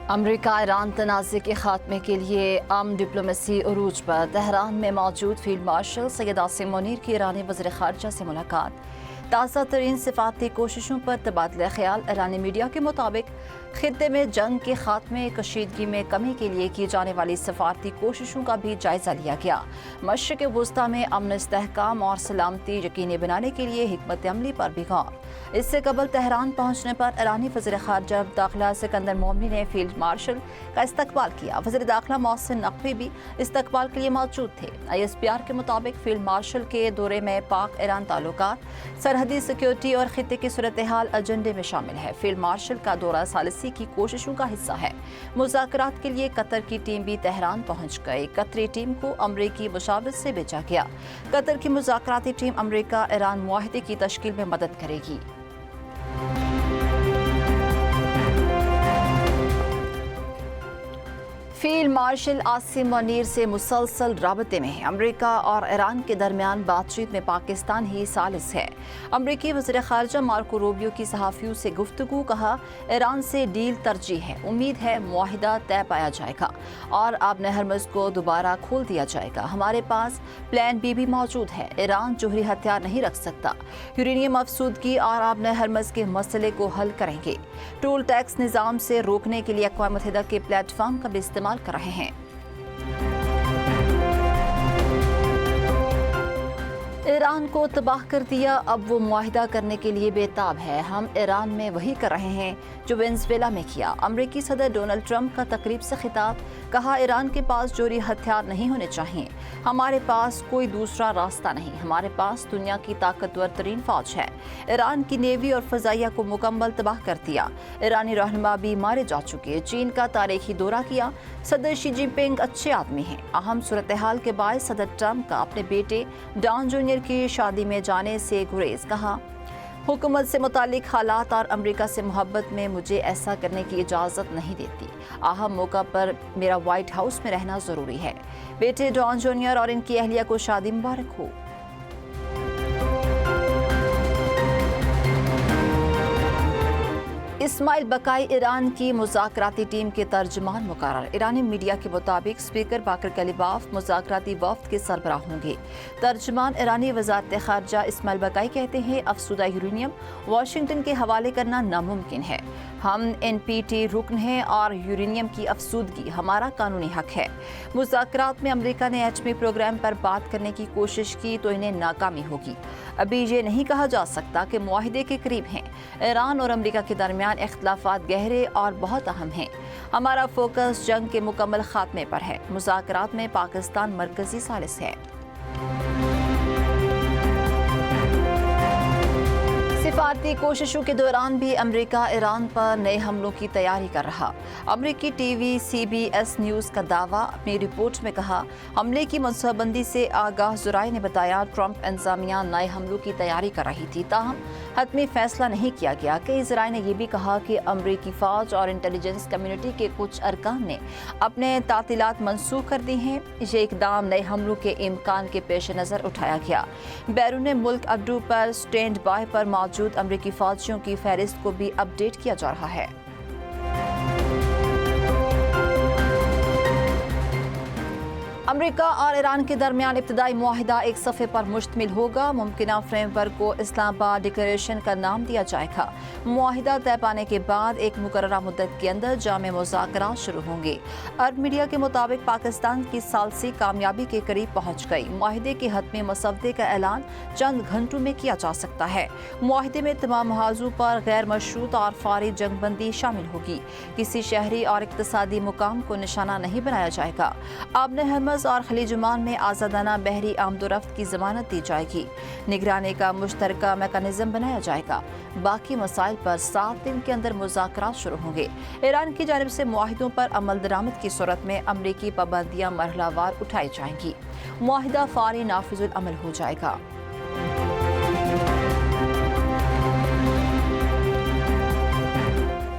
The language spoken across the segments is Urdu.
امریکہ ایران تنازع کے خاتمے کے لیے ڈپلومیسی عروج پر تہران میں موجود فیلڈ مارشل سید عاصم منیر کی ایرانی وزیر خارجہ سے ملاقات۔ تازہ ترین سفارتی کوششوں پر تبادلہ خیال۔ ایرانی میڈیا کے مطابق خطے میں جنگ کے خاتمے کشیدگی میں کمی کے لیے کی جانے والی سفارتی کوششوں کا بھی جائزہ لیا گیا۔ مشرق وسطی میں امن استحکام اور سلامتی یقینی بنانے کے لیے حکمت عملی پر بھی غور۔ اس سے قبل تہران پہنچنے پر ایرانی وزیر خارجہ داخلہ سکندر مومنی نے فیلڈ مارشل کا استقبال کیا۔ وزیر داخلہ محسن نقوی بھی استقبال کے لیے موجود تھے۔ ISPR کے مطابق فیلڈ مارشل کے دورے میں پاک ایران تعلقات، سرحدی سیکیورٹی اور خطے کی صورتحال ایجنڈے میں شامل ہے۔ فیلڈ مارشل کا دورہ ثالثی کی کوششوں کا حصہ ہے۔ مذاکرات کے لیے قطر کی ٹیم بھی تہران پہنچ گئی۔ قطری ٹیم کو امریکی مشاورت سے بھیجا گیا۔ قطر کی مذاکراتی ٹیم امریکہ ایران معاہدے کی تشکیل میں مدد کرے گی۔ فیلڈ مارشل عاصم منیر سے مسلسل رابطے میں ہیں۔ امریکہ اور ایران کے درمیان بات چیت میں پاکستان ہی ثالث ہے۔ امریکی وزیر خارجہ مارکو روبیو کی صحافیوں سے گفتگو، کہا ایران سے ڈیل ترجیح ہے، امید ہے معاہدہ طے پایا جائے گا اور آبِ ہرمز کو دوبارہ کھول دیا جائے گا۔ ہمارے پاس پلان بی بھی موجود ہے۔ ایران جوہری ہتھیار نہیں رکھ سکتا۔ یورینیم افسودگی اور آبِ ہرمز کے مسئلے کو حل کریں گے۔ ٹول ٹیکس نظام سے روکنے کے لیے اقوام متحدہ کے پلیٹ فارم کا بھی استعمال کر رہے ہیں۔ ایران کو تباہ کر دیا، اب وہ معاہدہ کرنے کے لیے بے تاب ہے۔ ہم ایران میں وہی کر رہے ہیں جو وینزویلا میں کیا۔ امریکی صدر ڈونلڈ ٹرمپ کا تقریب سے خطاب، کہا ایران کے پاس جوہری ہتھیار نہیں ہونے چاہیے۔ ہمارے پاس کوئی دوسرا راستہ نہیں، ہمارے پاس دنیا کی طاقتور ترین فوج ہے۔ ایران کی نیوی اور فضائیہ کو مکمل تباہ کر دیا۔ ایرانی رہنما بھی مارے جا چکے۔ چین کا تاریخی دورہ کیا۔ صدر شی جن پنگ اچھے آدمی ہیں۔ اہم صورتحال کے باعث صدر ٹرمپ کا اپنے بیٹے ڈان جونیئر کی شادی میں جانے سے گریز، کہا حکومت سے متعلق حالات اور امریکہ سے محبت میں مجھے ایسا کرنے کی اجازت نہیں دیتی۔ اہم موقع پر میرا وائٹ ہاؤس میں رہنا ضروری ہے۔ بیٹے ڈان جونیئر اور ان کی اہلیہ کو شادی مبارک ہو۔ اسماعیل بقائی ایران کی مذاکراتی ٹیم کے ترجمان مقرر۔ ایرانی میڈیا کے مطابق اسپیکر باقر کلیباف مذاکراتی وفد کے سربراہ ہوں گے۔ ترجمان ایرانی وزارت خارجہ اسماعیل بقائی کہتے ہیں افسودہ یورینیم واشنگٹن کے حوالے کرنا ناممکن ہے۔ ہم NPT رکن ہیں اور یورینیم کی افسودگی ہمارا قانونی حق ہے۔ مذاکرات میں امریکہ نے ایٹمی پروگرام پر بات کرنے کی کوشش کی تو انہیں ناکامی ہوگی۔ ابھی یہ نہیں کہا جا سکتا کہ معاہدے کے قریب ہیں۔ ایران اور امریکہ کے درمیان اختلافات گہرے اور بہت اہم ہیں۔ ہمارا فوکس جنگ کے مکمل خاتمے پر ہے۔ مذاکرات میں پاکستان مرکزی ثالث ہے۔ سفارتی کوششوں کے دوران بھی امریکہ ایران پر نئے حملوں کی تیاری کر رہا۔ امریکی ٹی وی CBS نیوز کا دعویٰ اپنی رپورٹ میں کہا حملے کی منصوبہ بندی سے آگاہ ذرائع نے بتایا ٹرمپ انتظامیہ نئے حملوں کی تیاری کر رہی تھی، تاہم حتمی فیصلہ نہیں کیا گیا۔ کئی ذرائع نے یہ بھی کہا کہ امریکی فوج اور انٹیلیجنس کمیونٹی کے کچھ ارکان نے اپنے تعطیلات منسوخ کر دی ہیں۔ یہ اقدام نئے حملوں کے امکان کے پیش نظر اٹھایا گیا۔ بیرون ملک اڈو پر سٹینڈ بائی پر موجود امریکی فوجیوں کی فہرست کو بھی اپ ڈیٹ کیا جا رہا ہے۔ امریکہ اور ایران کے درمیان ابتدائی معاہدہ ایک صفحے پر مشتمل ہوگا۔ ممکنہ فریم ورک کو اسلام آباد ڈکلیریشن کا نام دیا جائے گا۔ معاہدہ طے پانے کے بعد ایک مقررہ مدت کے اندر جامع مذاکرات شروع ہوں گے۔ عرب میڈیا کے مطابق پاکستان کی ثالثی کامیابی کے قریب پہنچ گئی۔ معاہدے کے حتمی مسودے کا اعلان چند گھنٹوں میں کیا جا سکتا ہے۔ معاہدے میں تمام محاذوں پر غیر مشروط اور فوری جنگ بندی شامل ہوگی۔ کسی شہری اور اقتصادی مقام کو نشانہ نہیں بنایا جائے گا۔ آبِ ہرمز اور خلیج عمان میں آزادانہ بحری آمد و رفت کی ضمانت دی جائے گی۔ نگرانی کا مشترکہ میکانزم بنایا جائے گا۔ باقی مسائل پر 7 دن کے اندر مذاکرات شروع ہوں گے۔ ایران کی جانب سے معاہدوں پر عمل درآمد کی صورت میں امریکی پابندیاں مرحلہ وار اٹھائی جائیں گی۔ معاہدہ فوری نافذ العمل ہو جائے گا۔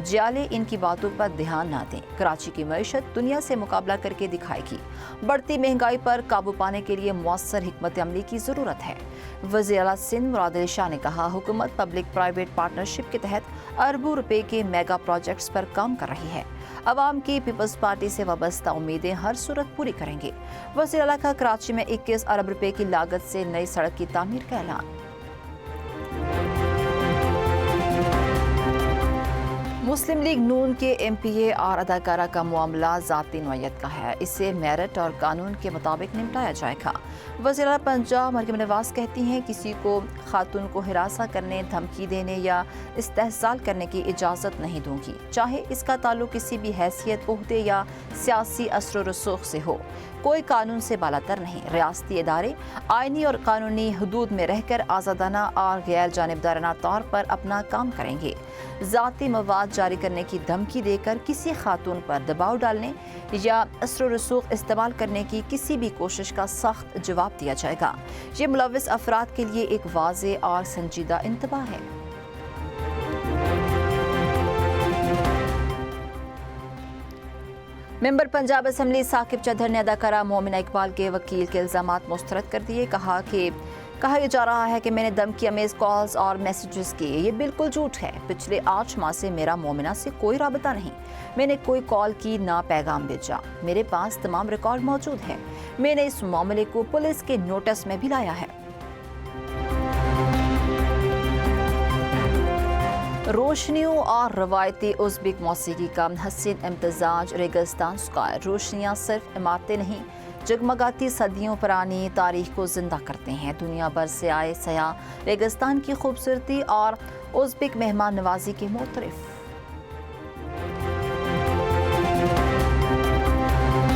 جیالے ان کی باتوں پر دھیان نہ دیں۔ کراچی کی معیشت دنیا سے مقابلہ کر کے دکھائے گی۔ بڑھتی مہنگائی پر قابو پانے کے لیے مؤثر حکمت عملی کی ضرورت ہے۔ وزیر اعلیٰ سندھ مراد علی شاہ نے کہا، حکومت پبلک پرائیویٹ پارٹنرشپ کے تحت اربوں روپے کے میگا پروجیکٹس پر کام کر رہی ہے۔ عوام کی پیپلز پارٹی سے وابستہ امیدیں ہر صورت پوری کریں گے۔ وزیر اعلیٰ کا کراچی میں 21 ارب روپے کی لاگت سے نئی سڑک کی تعمیر کا اعلان۔ مسلم لیگ نون کے ایم پی اے اور اداکارہ کا معاملہ ذاتی نوعیت کا ہے، اسے میرٹ اور قانون کے مطابق نمٹایا جائے گا۔ وزیر اعلیٰ پنجاب مریم نواز کہتی ہیں، کسی کو خاتون کو ہراساں کرنے، دھمکی دینے یا استحصال کرنے کی اجازت نہیں دوں گی، چاہے اس کا تعلق کسی بھی حیثیت، عہدے یا سیاسی اثر و رسوخ سے ہو۔ کوئی قانون سے بالاتر نہیں۔ ریاستی ادارے آئینی اور قانونی حدود میں رہ کر آزادانہ اور غیر جانبدارانہ طور پر اپنا کام کریں گے۔ ذاتی مواد جاری کرنے کی دھمکی دے کر کسی خاتون پر دباؤ ڈالنے یا اثر و رسوخ استعمال کرنے کی کسی بھی کوشش کا سخت جواب دیا جائے گا۔ یہ ملوث افراد کے لیے ایک واضح اور سنجیدہ انتباہ ہے۔ ممبر پنجاب اسمبلی ثاقب چدھر نے اداکارہ مومنہ اقبال کے وکیل کے الزامات مسترد کر دیے۔ کہا جا رہا ہے کہ میں نے دھمکی امیز کالز اور میسیجز کیے، یہ بالکل جھوٹ ہے۔ پچھلے 8 ماہ سے میرا مومنہ سے کوئی رابطہ نہیں، میں نے کوئی کال کی نہ پیغام بھیجا، میرے پاس تمام ریکارڈ موجود ہیں، میں نے اس معاملے کو پولیس کے نوٹس میں بھی لایا ہے۔ روشنیوں اور روایتی ازبک موسیقی کا حسین امتزاج ریگستان اسکائر۔ روشنیاں صرف عمارتیں نہیں، جگمگاتی صدیوں پرانی تاریخ کو زندہ کرتے ہیں۔ دنیا بھر سے آئے سیاح ریگستان کی خوبصورتی اور ازبک مہمان نوازی کے معترف۔